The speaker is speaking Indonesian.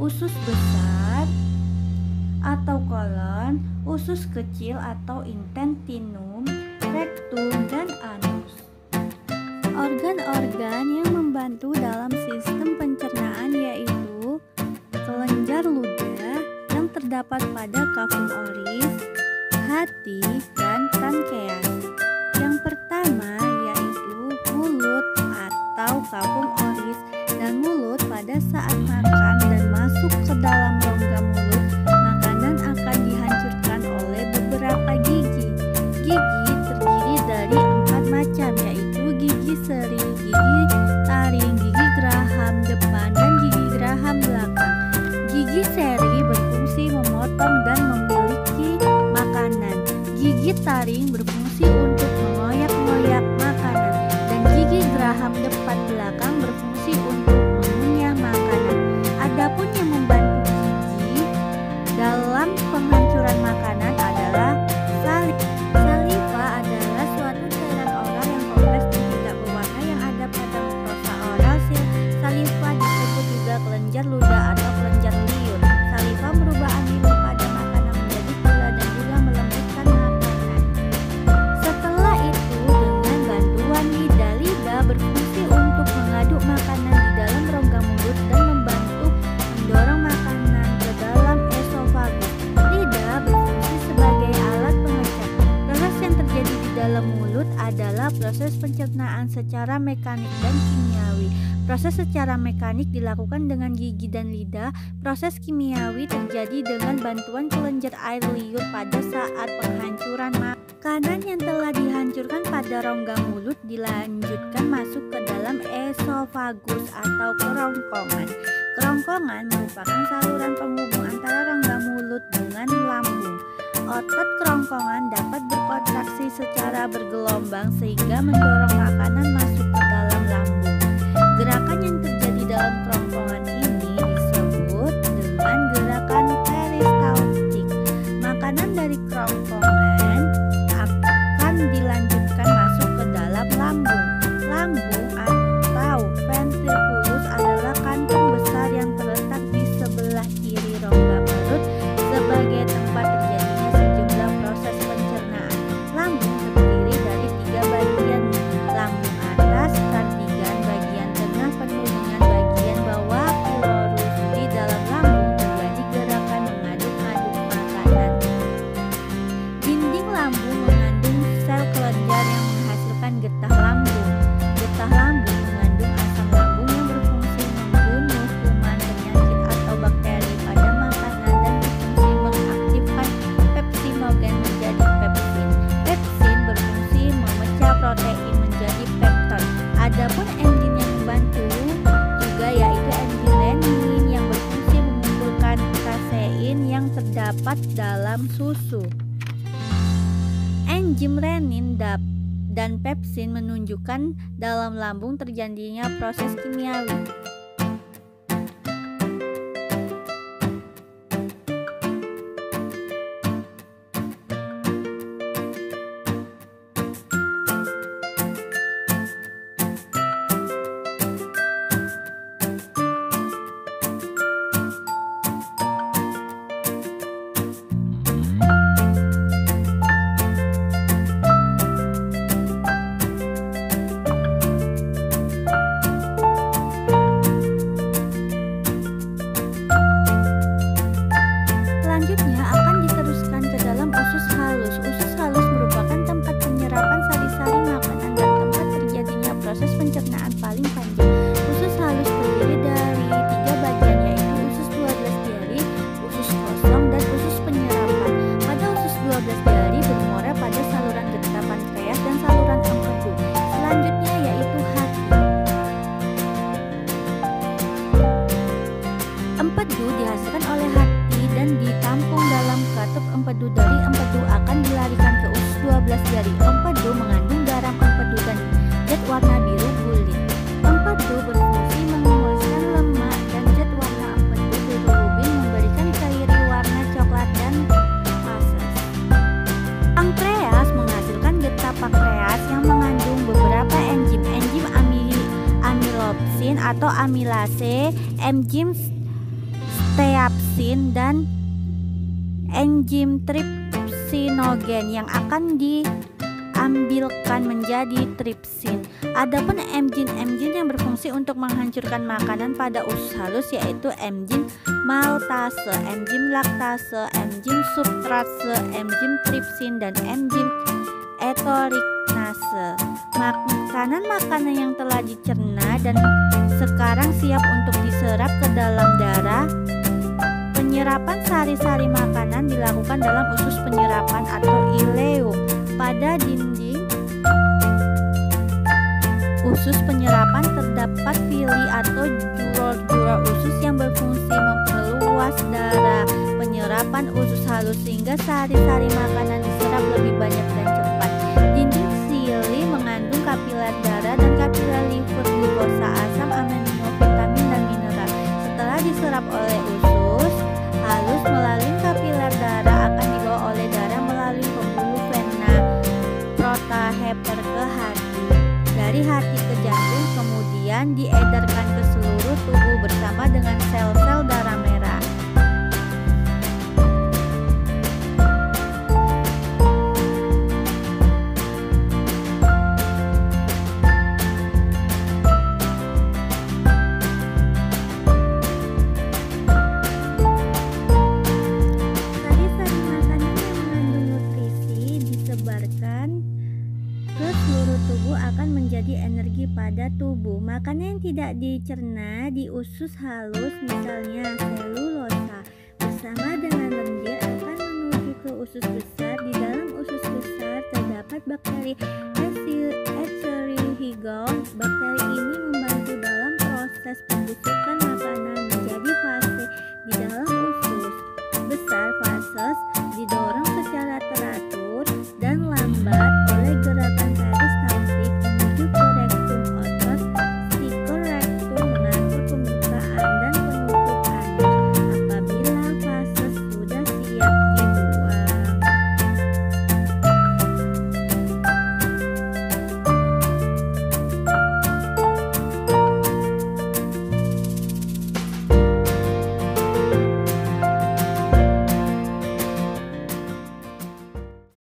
usus besar atau kolon, usus kecil atau intestinum, rektum, dan anus. Organ-organ yang membantu dalam sistem pencernaan yaitu kelenjar ludah yang terdapat pada kafum oris, hati, dan pankreas. Yang pertama yaitu mulut atau kafum oris dan mulut. Pada saat makan dan masuk ke dalam rongga mulut, makanan akan dihancurkan oleh beberapa gigi. Gigi terdiri dari 4 macam yaitu gigi seri, gigi taring, gigi geraham depan, dan gigi geraham belakang. Gigi seri berfungsi memotong dan memiliki makanan. Gigi taring berfungsi untuk mengoyak-ngoyak makanan, dan gigi geraham depan belakang berfungsi untuk mengunyah makanan. Adapun yang membantu gigi dalam penghancuran makanan adalah saliva adalah suatu cairan oral yang kompleks dan tidak berwarna yang ada pada mukosa oral. Saliva disebut juga kelenjar ludah atau kelenjar liur. Saliva merubah amino pada makanan menjadi gula dan juga melembutkan makanan. Setelah itu, dengan bantuan lidah berfungsi untuk mengaduk makanan di dalam rongga mulut dan membantu mendorong makanan ke dalam esofagus. Lidah berfungsi sebagai alat pemecah. Proses yang terjadi di dalam mulut adalah proses pencernaan secara mekanik dan kimiawi. Proses secara mekanik dilakukan dengan gigi dan lidah. Proses kimiawi terjadi dengan bantuan kelenjar air liur pada saat penghancuran makanan yang telah dihancurkan pada rongga mulut dilanjutkan masuk ke dalam esofagus atau kerongkongan. Kerongkongan merupakan saluran penghubung antara rongga mulut dengan lambung. Otot kerongkongan dapat berkontraksi secara bergelombang sehingga mendorong makanan masuk ke dalam lambung. Gerakan yang terjadi dalam kerongkongan ini disebut dengan gerakan peristaltik. Makanan dari kerongkongan akan dilanjutkan masuk ke dalam lambung. Lambung atau ventriculus adalah kantong besar yang terletak di sebelah kiri rongga perut sebagai tempat terjadinya sejumlah proses pencernaan. Lambung terdiri dari 3 bagian: lambung atas, kardigan, bagian tengah penuh dengan bagian bawah pilorus. Di dalam lambung terjadi gerakan mengaduk-aduk makanan. Dinding lambung mengandung sel kelenjar yang menghasilkan getah lambung. Getah lambung mengandung asam lambung yang berfungsi membunuh kuman, penyakit, atau bakteri pada makanan dan berfungsi mengaktifkan pepsinogen menjadi pepsin. Pepsin berfungsi memecah protein menjadi pepton. Adapun enzim yang membantu juga yaitu enzim renin yang berfungsi mengumpulkan kasein yang terdapat dalam susu. Enzim renin dan pepsin menunjukkan dalam lambung terjadinya proses kimiawi. Selanjutnya akan diteruskan ke dalam usus halus. Usus halus merupakan tempat penyerapan sari-sari makanan dan tempat terjadinya proses pencernaan paling panjang. Usus halus terdiri dari 3 bagian yaitu usus 12 jari, usus kosong, dan usus penyerapan. Pada usus 12 jari bermuara pada saluran getah pankreas dan saluran empedu. Selanjutnya yaitu hati. Empedu dihasilkan oleh hati dan ditampung dalam katup empedu. Dari empedu akan dilarikan ke usus 12 jari. Empedu mengandung garam empedu dan zat warna biru bulir. Empedu berfungsi mengeluarkan lemak dan zat warna empedu bilirubin memberikan cairan warna coklat dan fases. Pankreas menghasilkan getah pankreas yang mengandung beberapa enzim amilopsin atau amilase, enzim teapsin dan enzim tripsinogen yang akan diambilkan menjadi tripsin. Adapun enzim-enzim yang berfungsi untuk menghancurkan makanan pada usus halus yaitu enzim maltase, enzim laktase, enzim substrase, enzim tripsin, dan enzim etoriknase. Makanan-makanan yang telah dicerna dan sekarang siap untuk diserap ke dalam darah. Penyerapan sari-sari makanan dilakukan dalam usus penyerapan atau ileum. Pada dinding usus penyerapan terdapat villi atau juror-juror usus yang berfungsi memperluas darah penyerapan usus halus sehingga sari-sari makanan diserap lebih banyak dan cepat. Dinding villi mengandung kapiler darah dan kapiler liver, glukosa, asam amino, vitamin, dan mineral. Setelah diserap oleh usus halus melalui kapiler darah akan dibawa oleh darah melalui pembuluh vena porta hepatic ke hati. Dari hati ke jantung kemudian diedarkan ke seluruh tubuh bersama dengan sel-sel darah merah. Sari-sari makanan yang mengandung nutrisi disebarkan ke seluruh tubuh akan menjadi energi pada tubuh. Makanan yang tidak dicerna di usus halus misalnya selulosa bersama dengan lendir akan menuju ke usus besar. Di dalam usus besar terdapat bakteri Escherichia. Bakteri ini membantu